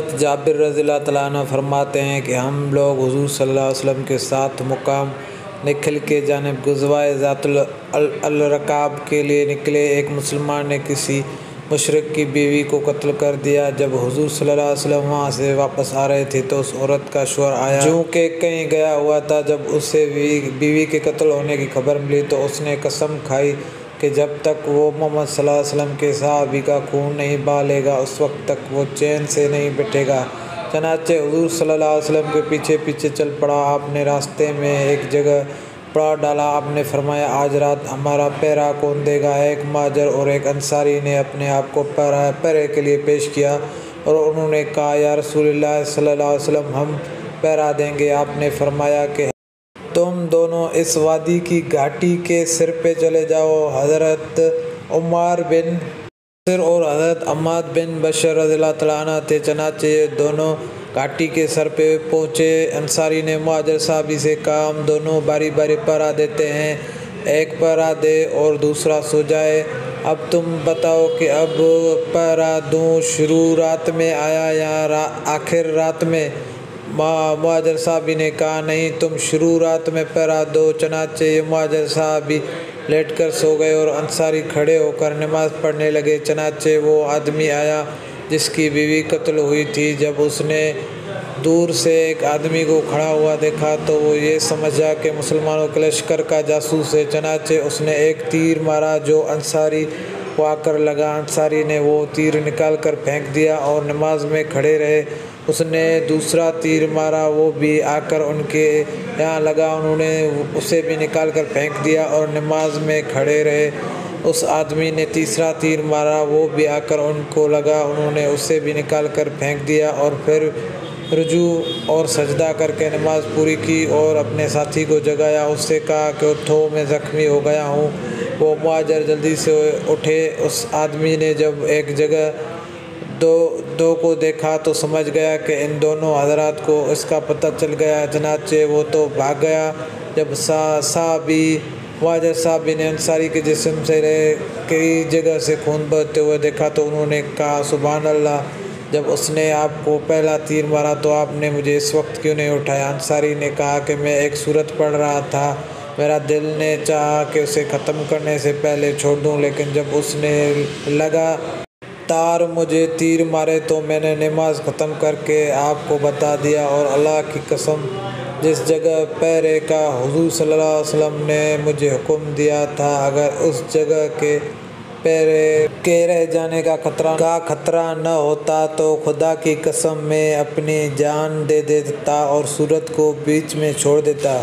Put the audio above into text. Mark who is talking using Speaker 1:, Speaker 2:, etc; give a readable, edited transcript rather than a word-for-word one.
Speaker 1: حضرت جابر رضی اللہ تعالیٰ عنہ فرماتے ہیں کہ ہم لوگ حضور صلی اللہ علیہ وسلم کے ساتھ مقام نکھل کی جانب غزوہ ذات الرقاب کے لیے نکلے۔ ایک مسلمان نے کسی مشرک کی بیوی کو قتل کر دیا۔ جب حضور صلی اللہ علیہ وسلم وہاں سے واپس آ رہے تھے تو اس عورت کا شوہر آیا جو کہ کہیں گیا ہوا تھا۔ جب اسے بیوی کے قتل ہونے کی خبر ملی تو اس نے قسم کھائی کہ جب تک وہ محمد صلی اللہ علیہ وسلم کے صحابی کا خون نہیں بہا لے گا اس وقت تک وہ چین سے نہیں بیٹھے گا۔ چنانچہ حضور صلی اللہ علیہ وسلم کے پیچھے پیچھے چل پڑا۔ آپ نے راستے میں ایک جگہ پڑاؤ ڈالا۔ آپ نے فرمایا آج رات ہمارا پہرا کون دے گا؟ ایک مہاجر اور ایک انصاری نے اپنے آپ کو پہرے کے لیے پیش کیا اور انہوں نے کہا یا رسول اللہ صلی اللہ علیہ وسلم ہم پہرا دیں گے۔ آپ نے فرمایا کہ تم دونوں اس وادی کی گھاٹی کے سر پہ چلے جاؤ۔ حضرت عمار بن بشر اور حضرت عماد بن بشر رضی اللہ تعالیٰ عنہ تھے۔ چنانچہ یہ دونوں گھاٹی کے سر پہ پہنچے۔ انصاری نے مہاجر صحابی سے کہا ہم دونوں باری باری پہرا دیتے ہیں، ایک پہرا دے اور دوسرا سو جائے۔ اب تم بتاؤ کہ اب پہرا دوں شروع رات میں آیا یا آخر رات میں؟ مہاجر صحابی نے کہا نہیں تم شروع رات میں پہرا دو۔ چنانچہ یہ مہاجر صحابی لیٹ کر سو گئے اور انصاری کھڑے ہو کر نماز پڑھنے لگے۔ چنانچہ وہ آدمی آیا جس کی بیوی قتل ہوئی تھی۔ جب اس نے دور سے ایک آدمی کو کھڑا ہوا دیکھا تو وہ یہ سمجھا کہ مسلمانوں کے لشکر کا جاسوس ہے۔ چنانچہ اس نے ایک تیر مارا جو انصاری کو آ کر لگا۔ انصاری نے وہ تیر نکال کر پھینک دیا اور نماز میں کھڑے رہے۔ اس نے دوسرا تیر مارا، وہ بھی آ کر ان کے یہاں لگا۔ انہوں نے اسے بھی نکال کر پھینک دیا اور نماز میں کھڑے رہے۔ اس آدمی نے تیسرا تیر مارا، وہ بھی آ کر ان کو لگا۔ انہوں نے اسے بھی نکال کر پھینک دیا اور پھر رجوع اور سجدہ کر کے نماز پوری کی اور اپنے ساتھی کو جگایا۔ اس سے کہا کہ اٹھو میں زخمی ہو گیا ہوں۔ وہ مہاجر جلدی سے اٹھے۔ اس آدمی نے جب ایک جگہ دو کو دیکھا تو سمجھ گیا کہ ان دونوں حضرات کو اس کا پتہ چل گیا۔ چنانچہ وہ تو بھاگ گیا۔ جب مہاجر صحابی نے انصاری کے جسم سے کئی جگہ سے خون بہتے ہوئے دیکھا تو انہوں نے کہا سبحان اللہ، جب اس نے آپ کو پہلا تیر مارا تو آپ نے مجھے اس وقت کیوں نہیں اٹھایا؟ انصاری نے کہا کہ میں ایک سورت پڑھ رہا تھا، میرا دل نے چاہا کہ اسے ختم کرنے سے پہلے چھوڑ دوں، لیکن جب اس نے لگاتار مجھے تیر مارے تو میں نے نماز ختم کر کے آپ کو بتا دیا۔ اور اللہ کی قسم جس جگہ پہرے کا حضور صلی اللہ علیہ وسلم نے مجھے حکم دیا تھا اگر اس جگہ کے پہرے کے رہ جانے کا خطرہ نہ ہوتا تو خدا کی قسم میں اپنی جان دے دیتا اور سورت کو بیچ میں چھوڑ دیتا۔